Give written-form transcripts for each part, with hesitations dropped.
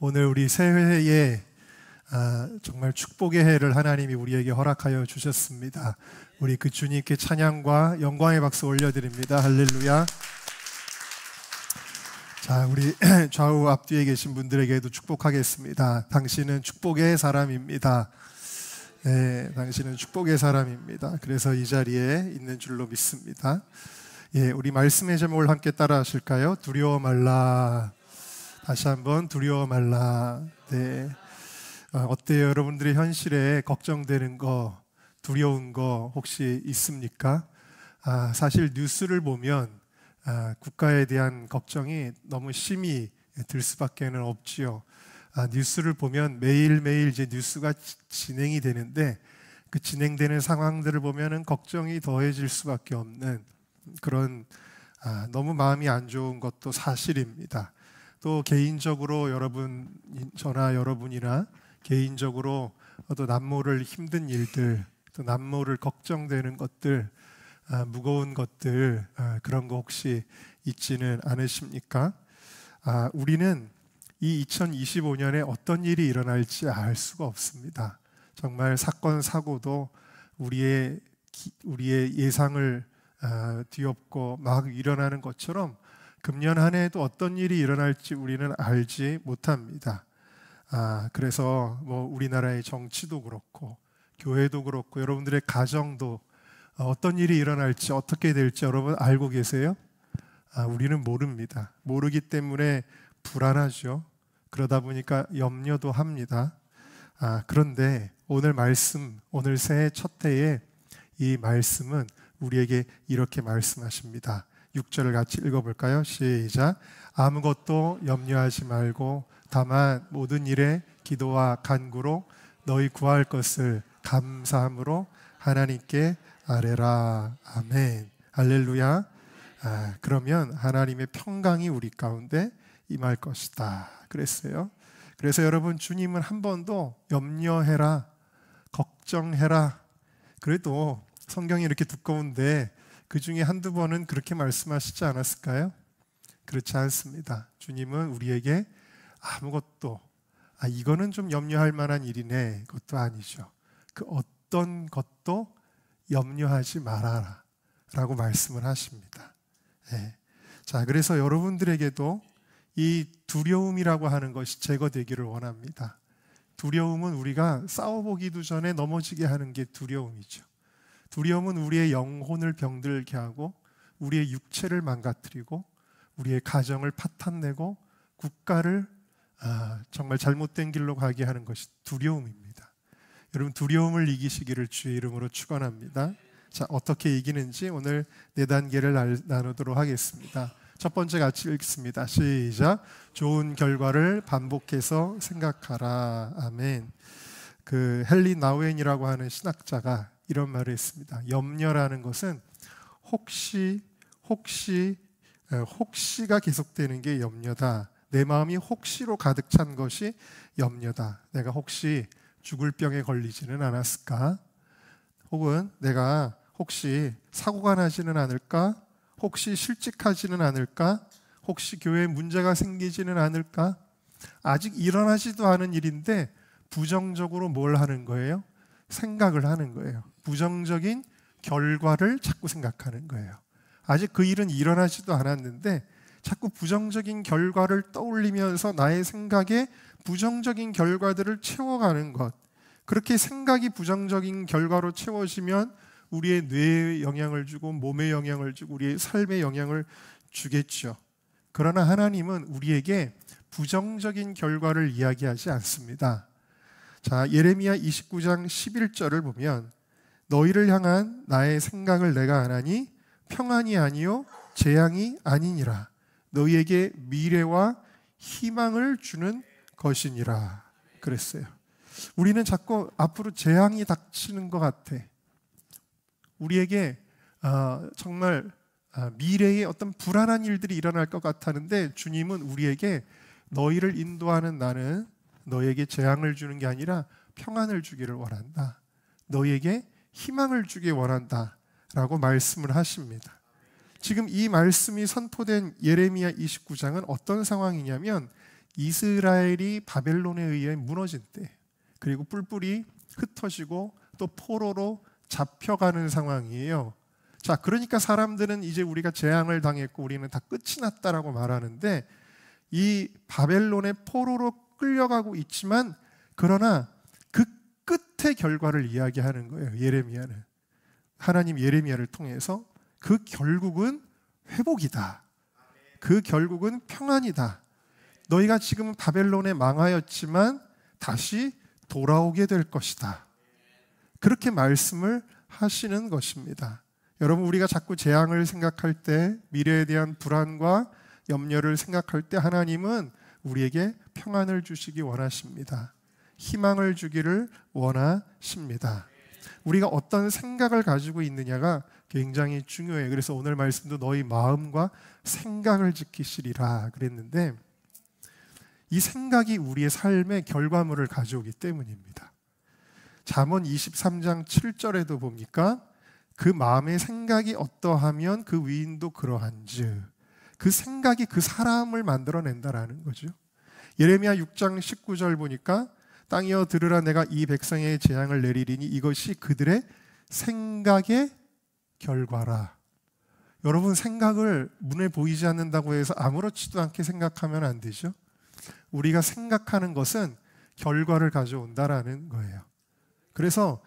오늘 우리 새해에 정말 축복의 해를 하나님이 우리에게 허락하여 주셨습니다. 우리 그 주님께 찬양과 영광의 박수 올려드립니다. 할렐루야. 자, 우리 좌우 앞뒤에 계신 분들에게도 축복하겠습니다. 당신은 축복의 사람입니다. 네, 당신은 축복의 사람입니다. 그래서 이 자리에 있는 줄로 믿습니다. 예, 우리 말씀의 제목을 함께 따라 하실까요? 두려워 말라. 다시 한번 두려워 말라. 네. 어때요? 여러분들의 현실에 걱정되는 거, 두려운 거 혹시 있습니까? 사실 뉴스를 보면 국가에 대한 걱정이 너무 심히 들 수밖에 없지요. 뉴스를 보면 매일매일 이제 뉴스가 진행이 되는데 그 진행되는 상황들을 보면은 걱정이 더해질 수밖에 없는 그런 너무 마음이 안 좋은 것도 사실입니다. 또 개인적으로 저나 여러분이나 개인적으로 또 남모를 힘든 일들, 또 남모를 걱정되는 것들, 무거운 것들, 그런 거 혹시 있지는 않으십니까? 우리는 이 2025년에 어떤 일이 일어날지 알 수가 없습니다. 정말 사건, 사고도 우리의 예상을 뒤엎고 막 일어나는 것처럼 금년 한 해에도 어떤 일이 일어날지 우리는 알지 못합니다. 그래서 우리나라의 정치도 그렇고 교회도 그렇고 여러분들의 가정도 어떤 일이 일어날지 어떻게 될지 여러분 알고 계세요? 우리는 모릅니다. 모르기 때문에 불안하죠. 그러다 보니까 염려도 합니다. 그런데 오늘 말씀, 오늘 새해 첫 해에 이 말씀은 우리에게 이렇게 말씀하십니다. 6절을 같이 읽어볼까요? 시작. 아무것도 염려하지 말고 다만 모든 일에 기도와 간구로 너희 구할 것을 감사함으로 하나님께 아뢰라. 아멘. 할렐루야. 그러면 하나님의 평강이 우리 가운데 임할 것이다 그랬어요. 그래서 여러분, 주님은 한 번도 염려해라, 걱정해라, 그래도 성경이 이렇게 두꺼운데 그 중에 한두 번은 그렇게 말씀하시지 않았을까요? 그렇지 않습니다. 주님은 우리에게 아무것도 이거는 좀 염려할 만한 일이네, 그것도 아니죠. 그 어떤 것도 염려하지 말아라 라고 말씀을 하십니다. 네. 자, 그래서 여러분들에게도 이 두려움이라고 하는 것이 제거되기를 원합니다. 두려움은 우리가 싸워보기도 전에 넘어지게 하는 게 두려움이죠. 두려움은 우리의 영혼을 병들게 하고 우리의 육체를 망가뜨리고 우리의 가정을 파탄내고 국가를 정말 잘못된 길로 가게 하는 것이 두려움입니다. 여러분, 두려움을 이기시기를 주의 이름으로 축원합니다. 자, 어떻게 이기는지 오늘 4단계를 나누도록 하겠습니다. 첫 번째 같이 읽습니다. 시작. 좋은 결과를 반복해서 생각하라. 아멘. 그 헨리 나우엔이라고 하는 신학자가 이런 말을 했습니다. 염려라는 것은 혹시가 계속되는 게 염려다. 내 마음이 혹시로 가득 찬 것이 염려다. 내가 혹시 죽을 병에 걸리지는 않았을까? 혹은 내가 혹시 사고가 나지는 않을까? 혹시 실직하지는 않을까? 혹시 교회에 문제가 생기지는 않을까? 아직 일어나지도 않은 일인데 부정적으로 뭘 하는 거예요? 생각을 하는 거예요. 부정적인 결과를 자꾸 생각하는 거예요. 아직 그 일은 일어나지도 않았는데 자꾸 부정적인 결과를 떠올리면서 나의 생각에 부정적인 결과들을 채워가는 것. 그렇게 생각이 부정적인 결과로 채워지면 우리의 뇌에 영향을 주고 몸에 영향을 주고 우리의 삶에 영향을 주겠죠. 그러나 하나님은 우리에게 부정적인 결과를 이야기하지 않습니다. 자, 예레미야 29장 11절을 보면 너희를 향한 나의 생각을 내가 아나니 평안이 아니요 재앙이 아니니라. 너희에게 미래와 희망을 주는 것이니라 그랬어요. 우리는 자꾸 앞으로 재앙이 닥치는 것 같아. 우리에게 정말 미래에 어떤 불안한 일들이 일어날 것 같았는데 주님은 우리에게 너희를 인도하는 나는 너에게 재앙을 주는 게 아니라 평안을 주기를 원한다. 너희에게 희망을 주기 원한다 라고 말씀을 하십니다. 지금 이 말씀이 선포된 예레미야 29장은 어떤 상황이냐면 이스라엘이 바벨론에 의해 무너진 때, 그리고 뿔뿔이 흩어지고 또 포로로 잡혀가는 상황이에요. 자, 그러니까 사람들은 이제 우리가 재앙을 당했고 우리는 다 끝이 났다라고 말하는데, 이 바벨론의 포로로 끌려가고 있지만 그러나 그 끝의 결과를 이야기하는 거예요. 예레미야는, 하나님 예레미야를 통해서 그 결국은 회복이다. 그 결국은 평안이다. 너희가 지금 바벨론에 망하였지만 다시 돌아오게 될 것이다. 그렇게 말씀을 하시는 것입니다. 여러분, 우리가 자꾸 재앙을 생각할 때, 미래에 대한 불안과 염려를 생각할 때 하나님은 우리에게 평안을 주시기 원하십니다. 희망을 주기를 원하십니다. 우리가 어떤 생각을 가지고 있느냐가 굉장히 중요해요. 그래서 오늘 말씀도 너희 마음과 생각을 지키시리라 그랬는데, 이 생각이 우리의 삶의 결과물을 가져오기 때문입니다. 잠언 23장 7절에도 보니까 그 마음의 생각이 어떠하면 그 위인도 그러한즉, 그 생각이 그 사람을 만들어낸다라는 거죠. 예레미야 6장 19절 보니까 땅이여 들으라, 내가 이 백성의 재앙을 내리리니 이것이 그들의 생각의 결과라. 여러분, 생각을 눈에 보이지 않는다고 해서 아무렇지도 않게 생각하면 안 되죠. 우리가 생각하는 것은 결과를 가져온다라는 거예요. 그래서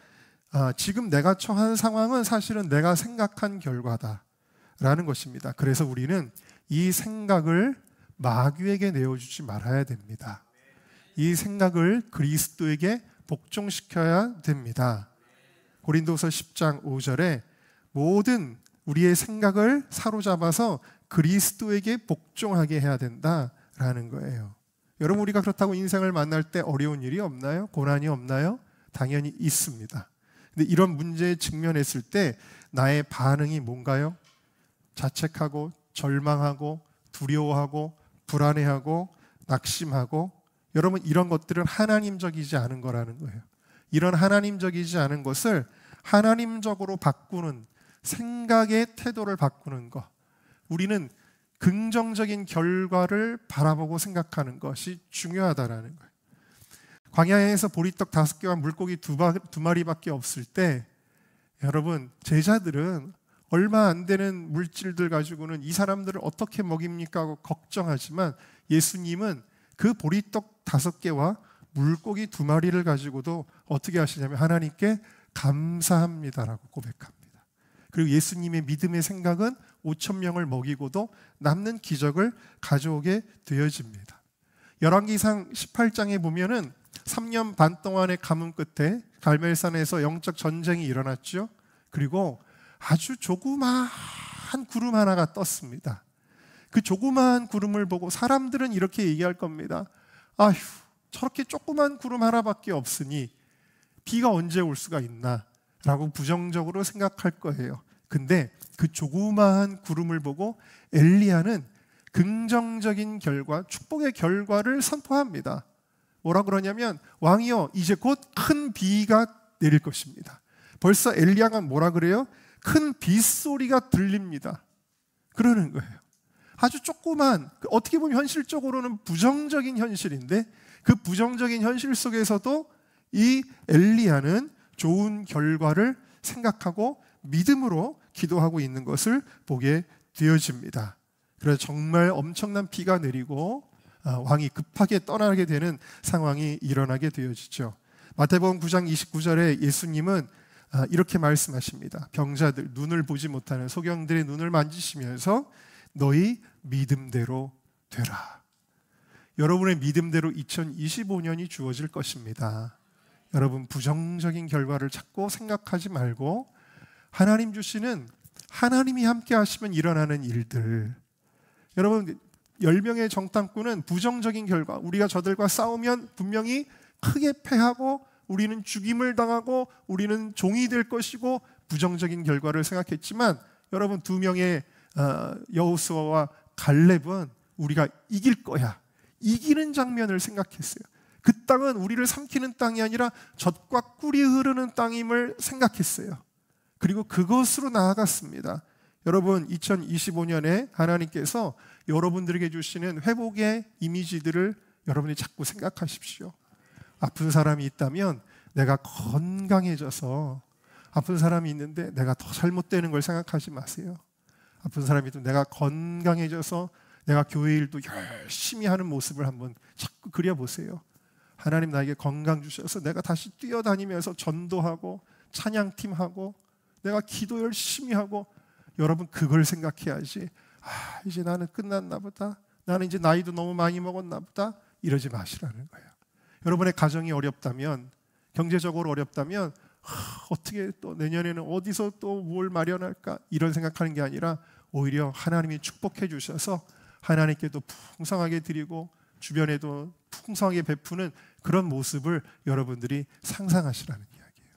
지금 내가 처한 상황은 사실은 내가 생각한 결과다라는 것입니다. 그래서 우리는 이 생각을 마귀에게 내어주지 말아야 됩니다. 이 생각을 그리스도에게 복종시켜야 됩니다. 고린도서 10장 5절에 모든 우리의 생각을 사로잡아서 그리스도에게 복종하게 해야 된다라는 거예요. 여러분, 우리가 그렇다고 인생을 만날 때 어려운 일이 없나요? 고난이 없나요? 당연히 있습니다. 근데 이런 문제에 직면했을 때 나의 반응이 뭔가요? 자책하고 절망하고 두려워하고 불안해하고 낙심하고, 여러분, 이런 것들은 하나님적이지 않은 거라는 거예요. 이런 하나님적이지 않은 것을 하나님적으로 바꾸는, 생각의 태도를 바꾸는 것, 우리는 긍정적인 결과를 바라보고 생각하는 것이 중요하다라는 거예요. 광야에서 보리떡 5개와 물고기 2마리밖에 없을 때, 여러분, 제자들은 얼마 안 되는 물질들 가지고는 이 사람들을 어떻게 먹입니까 하고 걱정하지만, 예수님은 그 보리떡 5개와 물고기 2마리를 가지고도 어떻게 하시냐면 하나님께 감사합니다라고 고백합니다. 그리고 예수님의 믿음의 생각은 5,000명을 먹이고도 남는 기적을 가져오게 되어집니다. 열왕기상 18장에 보면은 3년 반 동안의 가뭄 끝에 갈멜산에서 영적 전쟁이 일어났죠. 그리고 아주 조그마한 구름 하나가 떴습니다. 그 조그마한 구름을 보고 사람들은 이렇게 얘기할 겁니다. 아휴, 저렇게 조그만 구름 하나밖에 없으니 비가 언제 올 수가 있나 라고 부정적으로 생각할 거예요. 근데 그 조그마한 구름을 보고 엘리야는 긍정적인 결과, 축복의 결과를 선포합니다. 뭐라 그러냐면, 왕이여, 이제 곧 큰 비가 내릴 것입니다. 벌써 엘리야가 뭐라 그래요? 큰 빗소리가 들립니다. 그러는 거예요. 아주 조그만, 어떻게 보면 현실적으로는 부정적인 현실인데, 그 부정적인 현실 속에서도 이 엘리야는 좋은 결과를 생각하고 믿음으로 기도하고 있는 것을 보게 되어집니다. 그래서 정말 엄청난 비가 내리고 왕이 급하게 떠나게 되는 상황이 일어나게 되어지죠. 마태복음 9장 29절에 예수님은 이렇게 말씀하십니다. 병자들, 눈을 보지 못하는 소경들의 눈을 만지시면서 너희 믿음대로 되라. 여러분의 믿음대로 2025년이 주어질 것입니다. 여러분, 부정적인 결과를 찾고 생각하지 말고 하나님 주시는, 하나님이 함께 하시면 일어나는 일들. 여러분, 10명의 정탐꾼은 부정적인 결과, 우리가 저들과 싸우면 분명히 크게 패하고 우리는 죽임을 당하고 우리는 종이 될 것이고 부정적인 결과를 생각했지만, 여러분, 2명의 여호수아와 갈렙은 우리가 이길 거야, 이기는 장면을 생각했어요. 그 땅은 우리를 삼키는 땅이 아니라 젖과 꿀이 흐르는 땅임을 생각했어요. 그리고 그것으로 나아갔습니다. 여러분, 2025년에 하나님께서 여러분들에게 주시는 회복의 이미지들을 여러분이 자꾸 생각하십시오. 아픈 사람이 있다면 내가 건강해져서, 아픈 사람이 있는데 내가 더 잘못되는 걸 생각하지 마세요. 아픈 사람이 있으면 내가 건강해져서 내가 교회 일도 열심히 하는 모습을 한번 자꾸 그려보세요. 하나님 나에게 건강 주셔서 내가 다시 뛰어다니면서 전도하고 찬양팀하고 내가 기도 열심히 하고, 여러분 그걸 생각해야지, 이제 나는 끝났나 보다, 나는 이제 나이도 너무 많이 먹었나 보다, 이러지 마시라는 거예요. 여러분의 가정이 어렵다면, 경제적으로 어렵다면 어떻게 또 내년에는 어디서 또 뭘 마련할까, 이런 생각하는 게 아니라 오히려 하나님이 축복해 주셔서 하나님께도 풍성하게 드리고 주변에도 풍성하게 베푸는 그런 모습을 여러분들이 상상하시라는 이야기예요.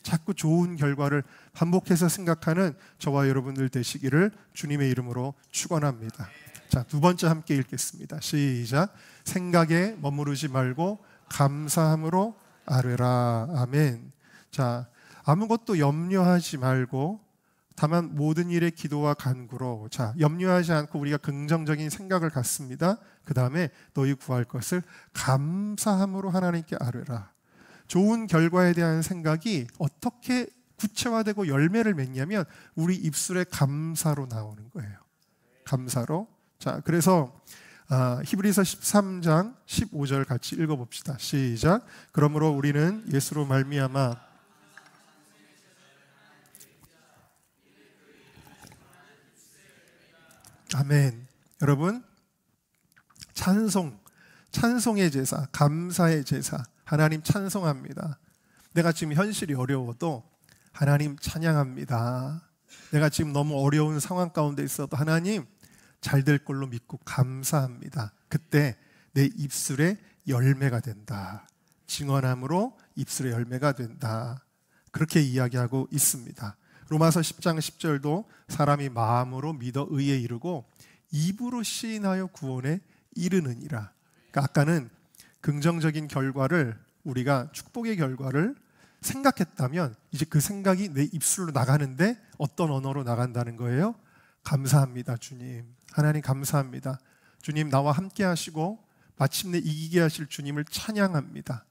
자꾸 좋은 결과를 반복해서 생각하는 저와 여러분들 되시기를 주님의 이름으로 축원합니다. 자, 두 번째 함께 읽겠습니다. 시작. 생각에 머무르지 말고 감사함으로 아뢰라. 아멘. 자, 아무것도 염려하지 말고 다만 모든 일에 기도와 간구로. 자, 염려하지 않고 우리가 긍정적인 생각을 갖습니다. 그 다음에 너희 구할 것을 감사함으로 하나님께 아뢰라. 좋은 결과에 대한 생각이 어떻게 구체화되고 열매를 맺냐면 우리 입술에 감사로 나오는 거예요. 감사로. 자, 그래서 히브리서 13장 15절 같이 읽어봅시다. 시작. 그러므로 우리는 예수로 말미암아 아멘. 여러분, 찬송의 제사, 감사의 제사, 하나님 찬송합니다. 내가 지금 현실이 어려워도 하나님 찬양합니다. 내가 지금 너무 어려운 상황 가운데 있어도 하나님 잘 될 걸로 믿고 감사합니다. 그때 내 입술에 열매가 된다. 증언함으로 입술에 열매가 된다. 그렇게 이야기하고 있습니다. 로마서 10장 10절도 사람이 마음으로 믿어 의에 이르고 입으로 시인하여 구원에 이르느니라. 그러니까 아까는 긍정적인 결과를, 우리가 축복의 결과를 생각했다면 이제 그 생각이 내 입술로 나가는데 어떤 언어로 나간다는 거예요? 감사합니다 주님. 하나님 감사합니다. 주님 나와 함께 하시고 마침내 이기게 하실 주님을 찬양합니다.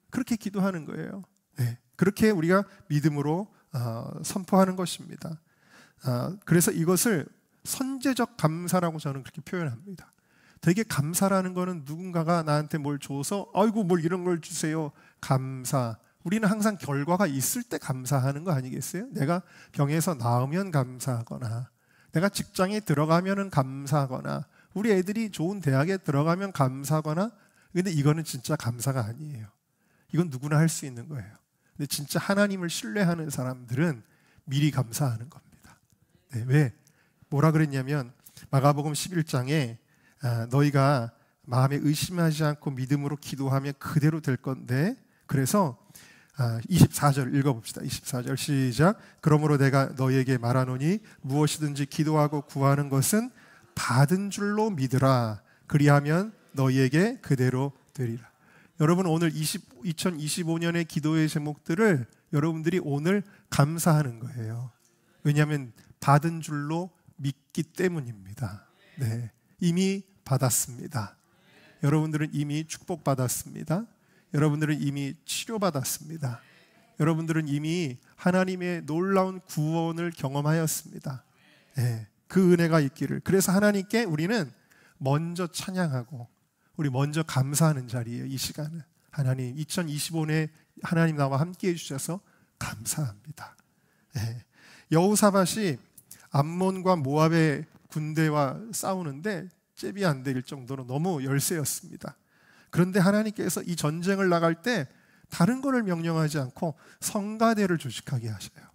그렇게 기도하는 거예요. 네, 그렇게 우리가 믿음으로 선포하는 것입니다. 그래서 이것을 선제적 감사라고 저는 그렇게 표현합니다. 되게 감사라는 거는 누군가가 나한테 뭘 줘서 아이고 뭘 이런 걸 주세요. 감사. 우리는 항상 결과가 있을 때 감사하는 거 아니겠어요? 내가 병에서 나으면 감사하거나, 내가 직장에 들어가면 감사하거나, 우리 애들이 좋은 대학에 들어가면 감사하거나. 근데 이거는 진짜 감사가 아니에요. 이건 누구나 할 수 있는 거예요. 근데 진짜 하나님을 신뢰하는 사람들은 미리 감사하는 겁니다. 네, 왜? 뭐라 그랬냐면 마가복음 11장에 너희가 마음에 의심하지 않고 믿음으로 기도하면 그대로 될 건데, 그래서 24절 읽어봅시다. 24절 시작. 그러므로 내가 너희에게 말하노니 무엇이든지 기도하고 구하는 것은 받은 줄로 믿으라. 그리하면 너희에게 그대로 되리라. 여러분 오늘 2025년의 기도의 제목들을 여러분들이 오늘 감사하는 거예요. 왜냐하면 받은 줄로 믿기 때문입니다. 네, 이미 받았습니다. 여러분들은 이미 축복받았습니다. 여러분들은 이미 치료받았습니다. 여러분들은 이미 하나님의 놀라운 구원을 경험하였습니다. 네, 그 은혜가 있기를. 그래서 하나님께 우리는 먼저 찬양하고 우리 먼저 감사하는 자리예요. 이 시간은 하나님 2025년에 하나님 나와 함께 해주셔서 감사합니다. 네. 여호사밧이 암몬과 모압의 군대와 싸우는데 잽이 안 될 정도로 너무 열세였습니다. 그런데 하나님께서 이 전쟁을 나갈 때 다른 거를 명령하지 않고 성가대를 조직하게 하셔요.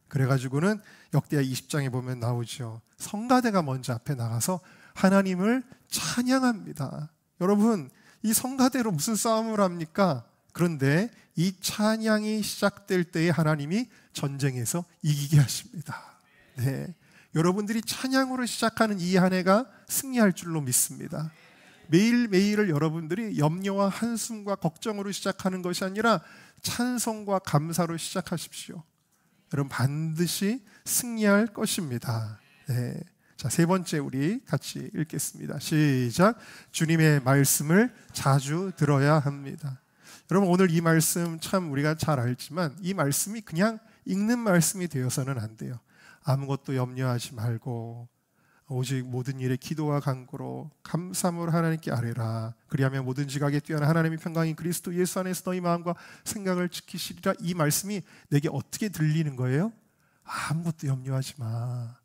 그래가지고는 역대하 20장에 보면 나오죠. 성가대가 먼저 앞에 나가서 하나님을 찬양합니다. 여러분, 이 성가대로 무슨 싸움을 합니까? 그런데 이 찬양이 시작될 때에 하나님이 전쟁에서 이기게 하십니다. 네, 여러분들이 찬양으로 시작하는 이 한 해가 승리할 줄로 믿습니다. 매일매일을 여러분들이 염려와 한숨과 걱정으로 시작하는 것이 아니라 찬송과 감사로 시작하십시오. 여러분 반드시 승리할 것입니다. 네. 자, 세 번째 우리 같이 읽겠습니다. 시작. 주님의 말씀을 자주 들어야 합니다. 여러분, 오늘 이 말씀 참 우리가 잘 알지만 이 말씀이 그냥 읽는 말씀이 되어서는 안 돼요. 아무것도 염려하지 말고 오직 모든 일에 기도와 간구로 감사함으로 하나님께 아뢰라. 그리하면 모든 지각에 뛰어난 하나님의 평강이 그리스도 예수 안에서 너희 마음과 생각을 지키시리라. 이 말씀이 내게 어떻게 들리는 거예요? 아무것도 염려하지 마.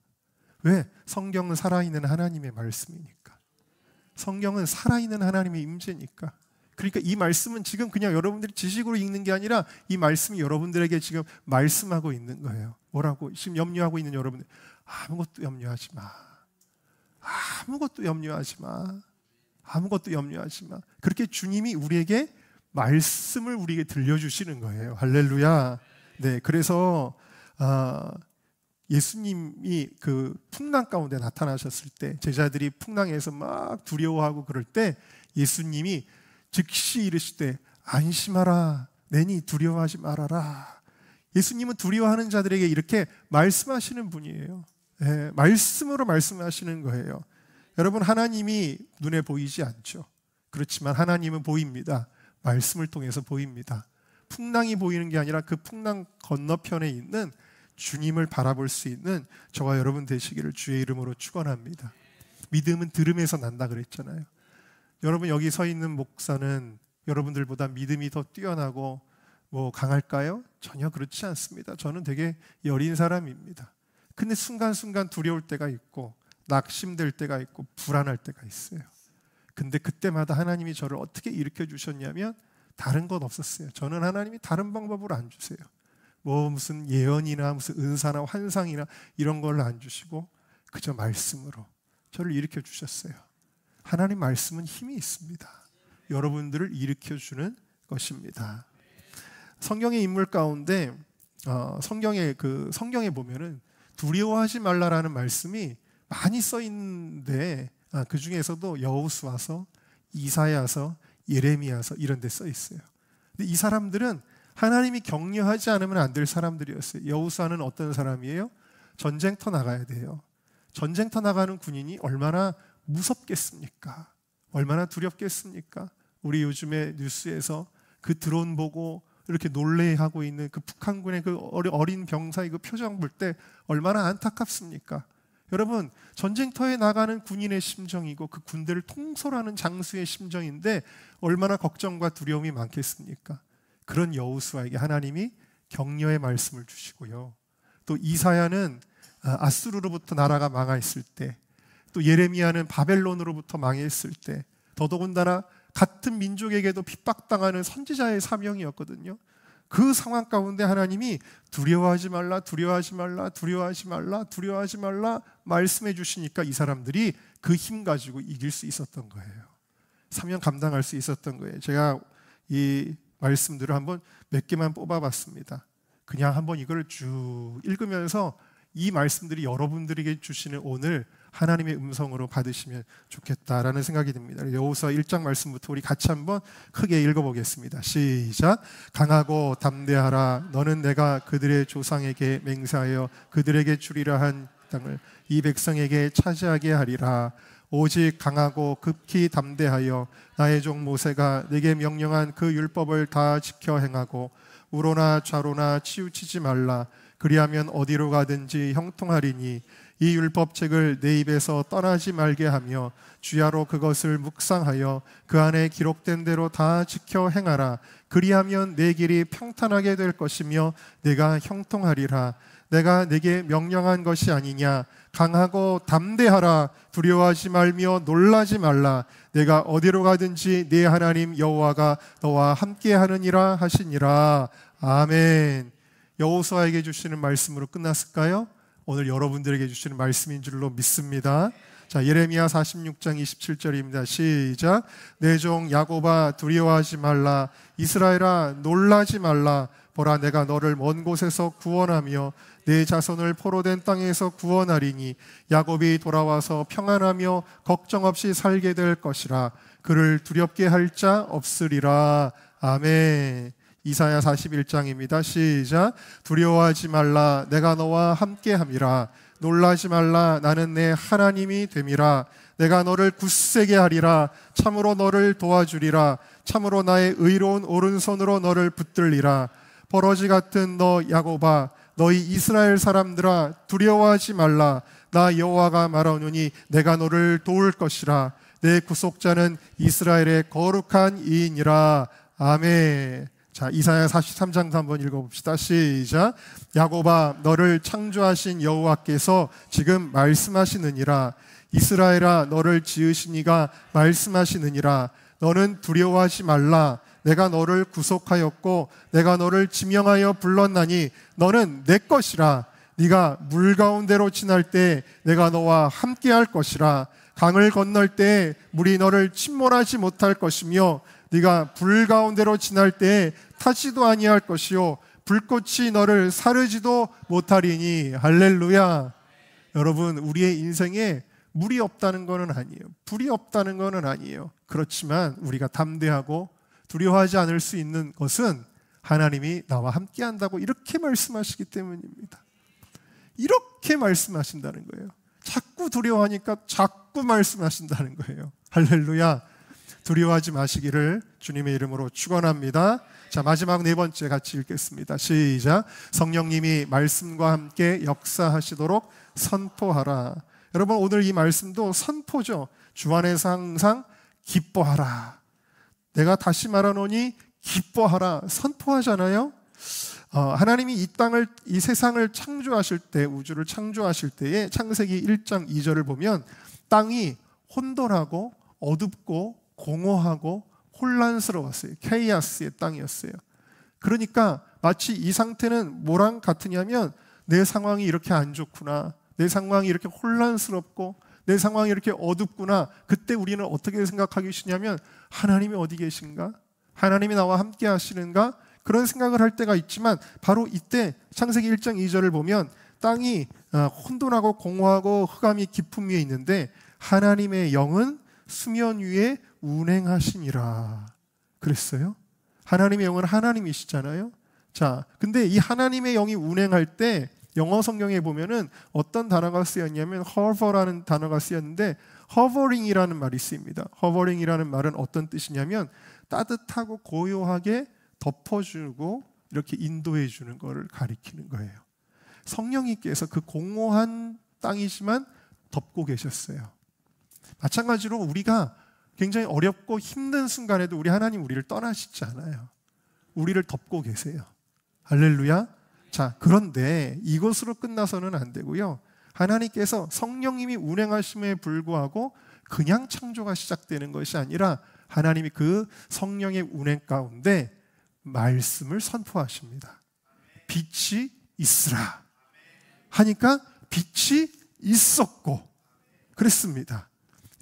왜? 성경은 살아있는 하나님의 말씀이니까. 성경은 살아있는 하나님의 임재니까. 그러니까 이 말씀은 지금 그냥 여러분들이 지식으로 읽는 게 아니라 이 말씀이 여러분들에게 지금 말씀하고 있는 거예요. 뭐라고? 지금 염려하고 있는 여러분들, 아무것도 염려하지 마. 아무것도 염려하지 마. 아무것도 염려하지 마. 그렇게 주님이 우리에게 말씀을 우리에게 들려주시는 거예요. 할렐루야. 네, 그래서 예수님이 그 풍랑 가운데 나타나셨을 때 제자들이 풍랑에서 막 두려워하고 그럴 때 예수님이 즉시 이르시되 안심하라, 내니 두려워하지 말아라. 예수님은 두려워하는 자들에게 이렇게 말씀하시는 분이에요. 네, 말씀으로 말씀하시는 거예요. 여러분, 하나님이 눈에 보이지 않죠. 그렇지만 하나님은 보입니다. 말씀을 통해서 보입니다. 풍랑이 보이는 게 아니라 그 풍랑 건너편에 있는 주님을 바라볼 수 있는 저와 여러분 되시기를 주의 이름으로 축원합니다. 믿음은 들음에서 난다 그랬잖아요. 여러분, 여기 서 있는 목사는 여러분들보다 믿음이 더 뛰어나고 강할까요? 전혀 그렇지 않습니다. 저는 되게 여린 사람입니다. 근데 순간순간 두려울 때가 있고 낙심될 때가 있고 불안할 때가 있어요. 근데 그때마다 하나님이 저를 어떻게 일으켜 주셨냐면 다른 건 없었어요. 저는 하나님이 다른 방법으로 안 주세요. 무슨 예언이나 무슨 은사나 환상이나 이런 걸 안 주시고 그저 말씀으로 저를 일으켜 주셨어요. 하나님 말씀은 힘이 있습니다. 여러분들을 일으켜 주는 것입니다. 성경의 인물 가운데 성경에 보면은 두려워하지 말라라는 말씀이 많이 써 있는데 그 중에서도 여호수아서, 이사야서, 예레미야서 이런 데 써 있어요. 근데 이 사람들은 하나님이 격려하지 않으면 안 될 사람들이었어요. 여호수아는 어떤 사람이에요? 전쟁터 나가야 돼요. 전쟁터 나가는 군인이 얼마나 무섭겠습니까? 얼마나 두렵겠습니까? 우리 요즘에 뉴스에서 그 드론 보고 이렇게 놀래하고 있는 그 북한군의 그 어린 병사의 그 표정 볼 때 얼마나 안타깝습니까? 여러분, 전쟁터에 나가는 군인의 심정이고 그 군대를 통솔하는 장수의 심정인데 얼마나 걱정과 두려움이 많겠습니까? 그런 여호수아에게 하나님이 격려의 말씀을 주시고요. 또 이사야는 아수르로부터 나라가 망했을 때, 또 예레미야는 바벨론으로부터 망했을 때, 더더군다나 같은 민족에게도 핍박당하는 선지자의 사명이었거든요. 그 상황 가운데 하나님이 두려워하지 말라, 두려워하지 말라, 두려워하지 말라, 두려워하지 말라 말씀해 주시니까 이 사람들이 그 힘 가지고 이길 수 있었던 거예요. 사명 감당할 수 있었던 거예요. 제가 이 말씀들을 한번 몇 개만 뽑아봤습니다. 그냥 한번 이걸 쭉 읽으면서 이 말씀들이 여러분들에게 주시는 오늘 하나님의 음성으로 받으시면 좋겠다라는 생각이 듭니다. 여호수아 1장 말씀부터 우리 같이 한번 크게 읽어보겠습니다. 시작. 강하고 담대하라. 너는 내가 그들의 조상에게 맹세하여 그들에게 주리라 한 땅을 이 백성에게 차지하게 하리라. 오직 강하고 급히 담대하여 나의 종 모세가 내게 명령한 그 율법을 다 지켜 행하고 우로나 좌로나 치우치지 말라. 그리하면 어디로 가든지 형통하리니 이 율법책을 내 입에서 떠나지 말게 하며 주야로 그것을 묵상하여 그 안에 기록된 대로 다 지켜 행하라. 그리하면 내 길이 평탄하게 될 것이며 내가 형통하리라. 내가 내게 명령한 것이 아니냐. 강하고 담대하라. 두려워하지 말며 놀라지 말라. 내가 어디로 가든지 네 하나님 여호와가 너와 함께 하느니라 하시니라. 아멘. 여호수아에게 주시는 말씀으로 끝났을까요? 오늘 여러분들에게 주시는 말씀인 줄로 믿습니다. 자, 예레미야 46장 27절입니다. 시작. 내 종 야곱아 두려워하지 말라. 이스라엘아 놀라지 말라. 보라, 내가 너를 먼 곳에서 구원하며 내 자손을 포로된 땅에서 구원하리니 야곱이 돌아와서 평안하며 걱정 없이 살게 될 것이라. 그를 두렵게 할 자 없으리라. 아멘. 이사야 41장입니다. 시작. 두려워하지 말라. 내가 너와 함께함이라. 놀라지 말라. 나는 내 하나님이 됨이라. 내가 너를 굳세게 하리라. 참으로 너를 도와주리라. 참으로 나의 의로운 오른손으로 너를 붙들리라. 버러지 같은 너 야곱아, 너희 이스라엘 사람들아, 두려워하지 말라. 나 여호와가 말하노니 내가 너를 도울 것이라. 내 구속자는 이스라엘의 거룩한 이인이라. 아멘. 자, 이사야 43장도 한번 읽어봅시다. 시작. 야곱아, 너를 창조하신 여호와께서 지금 말씀하시느니라. 이스라엘아, 너를 지으신 이가 말씀하시느니라. 너는 두려워하지 말라. 내가 너를 구속하였고 내가 너를 지명하여 불렀나니 너는 내 것이라. 네가 물 가운데로 지날 때 내가 너와 함께할 것이라. 강을 건널 때 물이 너를 침몰하지 못할 것이며 네가 불 가운데로 지날 때 타지도 아니할 것이요 불꽃이 너를 사르지도 못하리니. 할렐루야. 여러분, 우리의 인생에 물이 없다는 것은 아니에요. 불이 없다는 것은 아니에요. 그렇지만 우리가 담대하고 두려워하지 않을 수 있는 것은 하나님이 나와 함께 한다고 이렇게 말씀하시기 때문입니다. 이렇게 말씀하신다는 거예요. 자꾸 두려워하니까 자꾸 말씀하신다는 거예요. 할렐루야. 두려워하지 마시기를 주님의 이름으로 축원합니다. 자, 마지막 네 번째 같이 읽겠습니다. 시작. 성령님이 말씀과 함께 역사하시도록 선포하라. 여러분, 오늘 이 말씀도 선포죠. 주 안에서 항상 기뻐하라. 내가 다시 말하노니 기뻐하라. 선포하잖아요. 하나님이 이 세상을 창조하실 때, 우주를 창조하실 때에 창세기 1장 2절을 보면 땅이 혼돈하고 어둡고 공허하고 혼란스러웠어요. 케이아스의 땅이었어요. 그러니까 마치 이 상태는 뭐랑 같으냐면 내 상황이 이렇게 안 좋구나, 내 상황이 이렇게 혼란스럽고 내 상황이 이렇게 어둡구나. 그때 우리는 어떻게 생각하기 쉬냐면 하나님이 어디 계신가? 하나님이 나와 함께 하시는가? 그런 생각을 할 때가 있지만 바로 이때 창세기 1장 2절을 보면 땅이 혼돈하고 공허하고 흑암이 깊음 위에 있는데 하나님의 영은 수면 위에 운행하시니라 그랬어요. 하나님의 영은 하나님이시잖아요. 자, 근데 이 하나님의 영이 운행할 때 영어 성경에 보면은 어떤 단어가 쓰였냐면 hover라는 단어가 쓰였는데 hovering이라는 말이 쓰입니다. hovering이라는 말은 어떤 뜻이냐면 따뜻하고 고요하게 덮어주고 이렇게 인도해 주는 것을 가리키는 거예요. 성령님께서 그 공허한 땅이지만 덮고 계셨어요. 마찬가지로 우리가 굉장히 어렵고 힘든 순간에도 우리 하나님 우리를 떠나시지 않아요. 우리를 덮고 계세요. 할렐루야. 자, 그런데 이것으로 끝나서는 안 되고요. 하나님께서 성령님이 운행하심에 불구하고 그냥 창조가 시작되는 것이 아니라 하나님이 그 성령의 운행 가운데 말씀을 선포하십니다. 빛이 있으라 하니까 빛이 있었고 그랬습니다.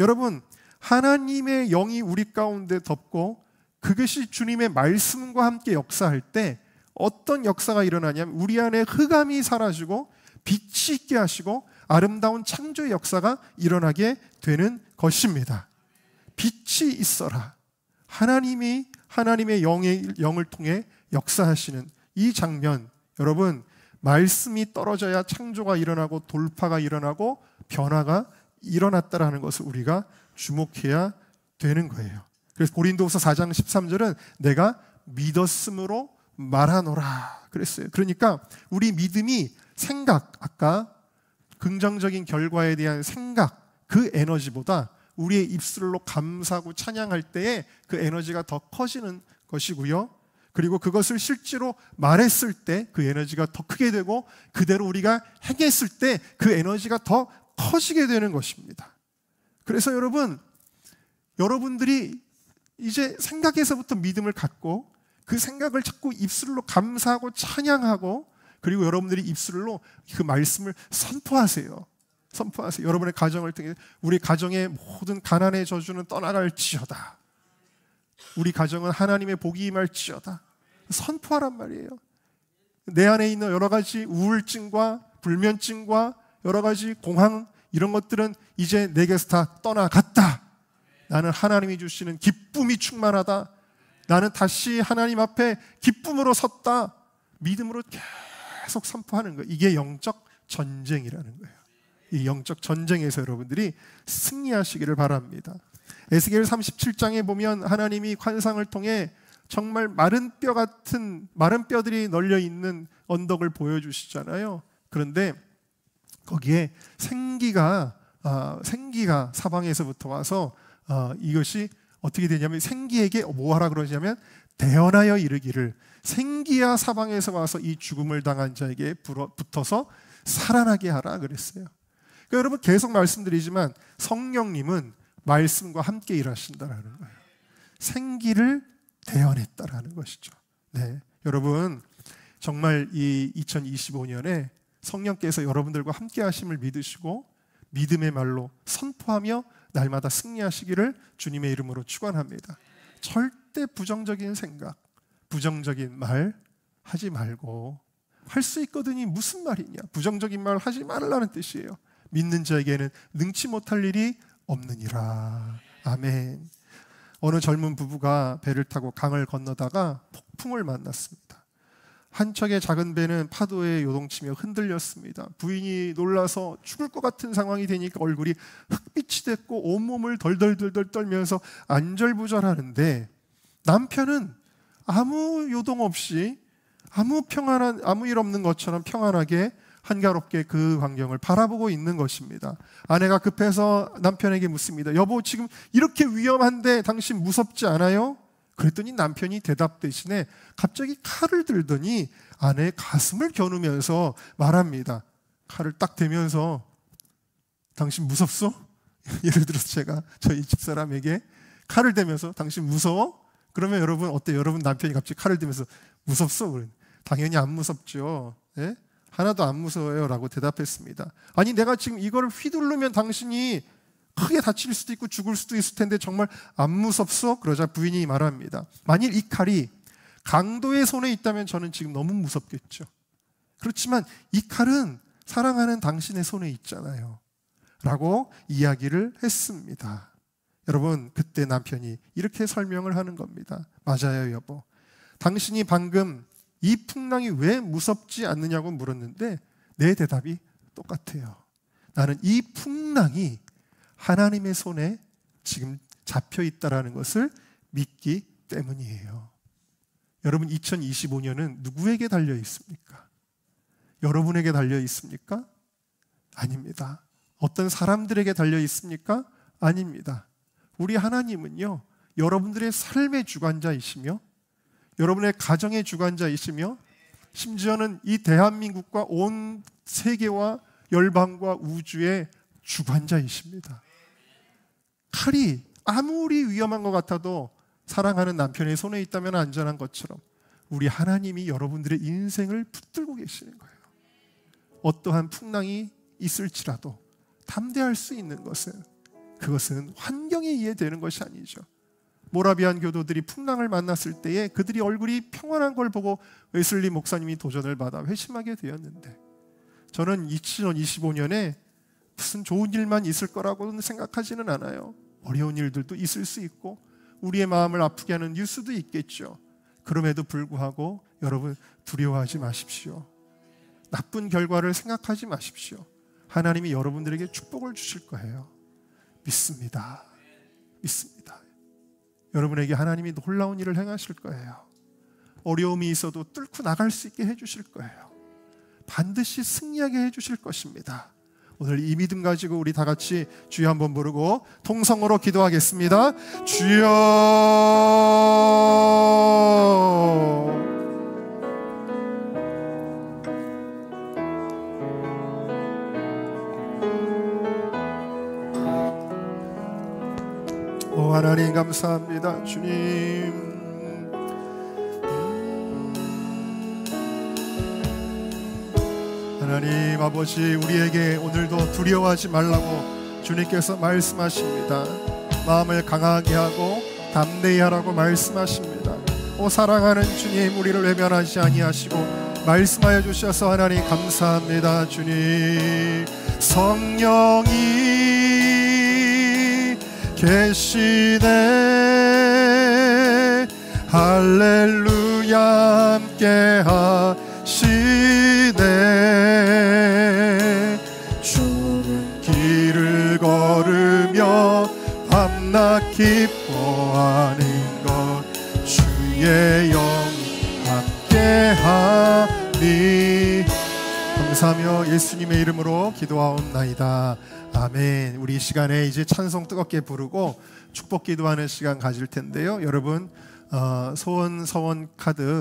여러분, 하나님의 영이 우리 가운데 덮고 그것이 주님의 말씀과 함께 역사할 때 어떤 역사가 일어나냐면 우리 안에 흑암이 사라지고 빛이 있게 하시고 아름다운 창조의 역사가 일어나게 되는 것입니다. 빛이 있어라. 하나님이 하나님의 영을 통해 역사하시는 이 장면, 여러분, 말씀이 떨어져야 창조가 일어나고 돌파가 일어나고 변화가 일어났다라는 것을 우리가 주목해야 되는 거예요. 그래서 고린도후서 4장 13절은 내가 믿었으므로 말하노라 그랬어요. 그러니까 우리 믿음이 생각, 아까 긍정적인 결과에 대한 생각, 그 에너지보다 우리의 입술로 감사하고 찬양할 때에 그 에너지가 더 커지는 것이고요. 그리고 그것을 실제로 말했을 때 그 에너지가 더 크게 되고 그대로 우리가 행했을 때 그 에너지가 더 커지게 되는 것입니다. 그래서 여러분들이 이제 생각에서부터 믿음을 갖고 그 생각을 자꾸 입술로 감사하고 찬양하고 그리고 여러분들이 입술로 그 말씀을 선포하세요. 선포하세요. 여러분의 가정을 통해 우리 가정의 모든 가난의 저주는 떠나갈지어다. 우리 가정은 하나님의 복이 임할지어다. 선포하란 말이에요. 내 안에 있는 여러 가지 우울증과 불면증과 여러 가지 공황 이런 것들은 이제 내게서 다 떠나갔다. 나는 하나님이 주시는 기쁨이 충만하다. 나는 다시 하나님 앞에 기쁨으로 섰다. 믿음으로 계속 선포하는 거예요. 이게 영적 전쟁이라는 거예요. 이 영적 전쟁에서 여러분들이 승리하시기를 바랍니다. 에스겔 37장에 보면 하나님이 환상을 통해 정말 마른 뼈 같은 마른 뼈들이 널려 있는 언덕을 보여주시잖아요. 그런데 거기에 생기가 사방에서부터 와서 이것이 어떻게 되냐면 생기에게 뭐 하라 그러냐면 대언하여 이르기를 생기야 사방에서 와서 이 죽음을 당한 자에게 붙어서 살아나게 하라 그랬어요. 그러니까 여러분 계속 말씀드리지만 성령님은 말씀과 함께 일하신다라는 거예요. 생기를 대언했다라는 것이죠. 네, 여러분 정말 이 2025년에 성령께서 여러분들과 함께 하심을 믿으시고 믿음의 말로 선포하며 날마다 승리하시기를 주님의 이름으로 축원합니다. 절대 부정적인 생각, 부정적인 말 하지 말고 할 수 있거든요. 무슨 말이냐? 부정적인 말 하지 말라는 뜻이에요. 믿는 자에게는 능치 못할 일이 없느니라. 아멘. 어느 젊은 부부가 배를 타고 강을 건너다가 폭풍을 만났습니다. 한 척의 작은 배는 파도에 요동치며 흔들렸습니다. 부인이 놀라서 죽을 것 같은 상황이 되니까 얼굴이 흑빛이 됐고 온몸을 덜덜덜덜 떨면서 안절부절하는데 남편은 아무 요동 없이 아무 일 없는 것처럼 평안하게 한가롭게 그 광경을 바라보고 있는 것입니다. 아내가 급해서 남편에게 묻습니다. 여보, 지금 이렇게 위험한데 당신 무섭지 않아요? 그랬더니 남편이 대답 대신에 갑자기 칼을 들더니 아내의 가슴을 겨누면서 말합니다. 칼을 딱 대면서 당신 무섭소? 예를 들어서 제가 저희 집사람에게 칼을 대면서 당신 무서워? 그러면 여러분 어때요? 여러분 남편이 갑자기 칼을 대면서 무섭소? 당연히 안 무섭죠. 예? 하나도 안 무서워요 라고 대답했습니다. 아니 내가 지금 이거를 휘두르면 당신이 크게 다칠 수도 있고 죽을 수도 있을 텐데 정말 안 무섭소? 그러자 부인이 말합니다. 만일 이 칼이 강도의 손에 있다면 저는 지금 너무 무섭겠죠. 그렇지만 이 칼은 사랑하는 당신의 손에 있잖아요 라고 이야기를 했습니다. 여러분 그때 남편이 이렇게 설명을 하는 겁니다. 맞아요 여보, 당신이 방금 이 풍랑이 왜 무섭지 않느냐고 물었는데 내 대답이 똑같아요. 나는 이 풍랑이 하나님의 손에 지금 잡혀 있다라는 것을 믿기 때문이에요. 여러분 2025년은 누구에게 달려 있습니까? 여러분에게 달려 있습니까? 아닙니다. 어떤 사람들에게 달려 있습니까? 아닙니다. 우리 하나님은요, 여러분들의 삶의 주관자이시며 여러분의 가정의 주관자이시며 심지어는 이 대한민국과 온 세계와 열방과 우주의 주관자이십니다. 칼이 아무리 위험한 것 같아도 사랑하는 남편의 손에 있다면 안전한 것처럼 우리 하나님이 여러분들의 인생을 붙들고 계시는 거예요. 어떠한 풍랑이 있을지라도 담대할 수 있는 그것은 환경에 의해 되는 것이 아니죠. 모라비안 교도들이 풍랑을 만났을 때에 그들이 얼굴이 평안한 걸 보고 웨슬리 목사님이 도전을 받아 회심하게 되었는데 저는 2025년에 무슨 좋은 일만 있을 거라고는 생각하지는 않아요. 어려운 일들도 있을 수 있고 우리의 마음을 아프게 하는 뉴스도 있겠죠. 그럼에도 불구하고 여러분 두려워하지 마십시오. 나쁜 결과를 생각하지 마십시오. 하나님이 여러분들에게 축복을 주실 거예요. 믿습니다. 믿습니다. 여러분에게 하나님이 놀라운 일을 행하실 거예요. 어려움이 있어도 뚫고 나갈 수 있게 해주실 거예요. 반드시 승리하게 해주실 것입니다. 오늘 이 믿음 가지고 우리 다 같이 주여 한번 부르고 통성으로 기도하겠습니다. 주여. 오 하나님 감사합니다. 주님. 하나님 아버지, 우리에게 오늘도 두려워하지 말라고 주님께서 말씀하십니다. 마음을 강하게 하고 담대히 하라고 말씀하십니다. 오 사랑하는 주님, 우리를 외면하지 아니하시고 말씀하여 주셔서 하나님 감사합니다. 주님, 성령이 계시네. 할렐루야 함께 하시네. 주는 기뻐하는 것 주의 영 함께하니 감사하며 예수님의 이름으로 기도하옵나이다. 아멘. 우리 이 시간에 이제 찬송 뜨겁게 부르고 축복 기도하는 시간 가질 텐데요. 여러분 소원 카드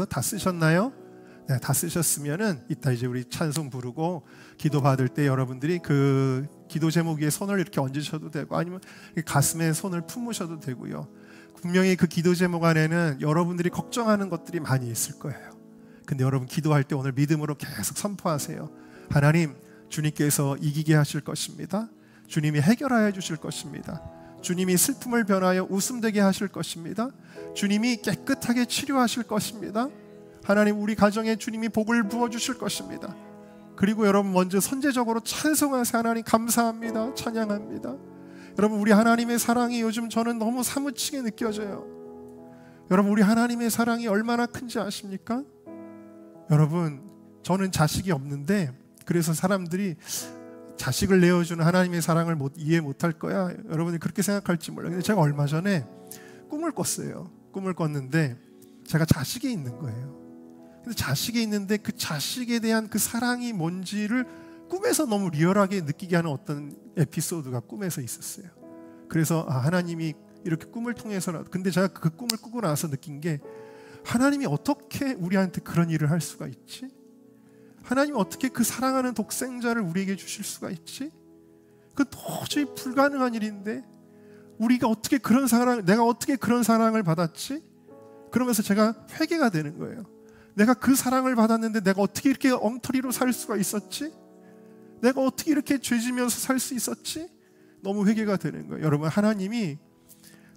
다 쓰셨나요? 네, 다 쓰셨으면은 이따 이제 우리 찬송 부르고 기도 받을 때 여러분들이 그 기도 제목 위에 손을 이렇게 얹으셔도 되고 아니면 가슴에 손을 품으셔도 되고요. 분명히 그 기도 제목 안에는 여러분들이 걱정하는 것들이 많이 있을 거예요. 근데 여러분 기도할 때 오늘 믿음으로 계속 선포하세요. 하나님, 주님께서 이기게 하실 것입니다. 주님이 해결하여 주실 것입니다. 주님이 슬픔을 변하여 웃음되게 하실 것입니다. 주님이 깨끗하게 치료하실 것입니다. 하나님, 우리 가정에 주님이 복을 부어주실 것입니다. 그리고 여러분 먼저 선제적으로 찬송하세요. 하나님 감사합니다. 찬양합니다. 여러분, 우리 하나님의 사랑이 요즘 저는 너무 사무치게 느껴져요. 여러분, 우리 하나님의 사랑이 얼마나 큰지 아십니까? 여러분, 저는 자식이 없는데 그래서 사람들이 자식을 내어주는 하나님의 사랑을 이해 못할 거야, 여러분이 그렇게 생각할지 몰라요. 근데 제가 얼마 전에 꿈을 꿨어요. 꿈을 꿨는데 제가 자식이 있는 거예요. 근데 자식이 있는데 그 자식에 대한 그 사랑이 뭔지를 꿈에서 너무 리얼하게 느끼게 하는 어떤 에피소드가 꿈에서 있었어요. 그래서 하나님이 이렇게 꿈을 통해서라도, 근데 제가 그 꿈을 꾸고 나서 느낀 게, 하나님이 어떻게 우리한테 그런 일을 할 수가 있지? 하나님이 어떻게 그 사랑하는 독생자를 우리에게 주실 수가 있지? 그 도저히 불가능한 일인데 우리가 어떻게 그런 사랑, 내가 어떻게 그런 사랑을 받았지? 그러면서 제가 회개가 되는 거예요. 내가 그 사랑을 받았는데 내가 어떻게 이렇게 엉터리로 살 수가 있었지? 내가 어떻게 이렇게 죄지면서 살 수 있었지? 너무 회개가 되는 거예요. 여러분, 하나님이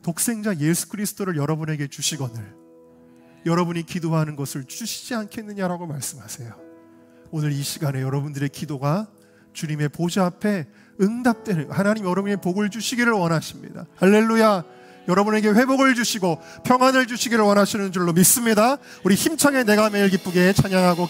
독생자 예수 그리스도를 여러분에게 주시거늘 여러분이 기도하는 것을 주시지 않겠느냐라고 말씀하세요. 오늘 이 시간에 여러분들의 기도가 주님의 보좌 앞에 응답되는, 하나님 여러분의 복을 주시기를 원하십니다. 할렐루야. 여러분에게 회복을 주시고 평안을 주시기를 원하시는 줄로 믿습니다. 우리 힘차게 내가 매일 기쁘게 찬양하고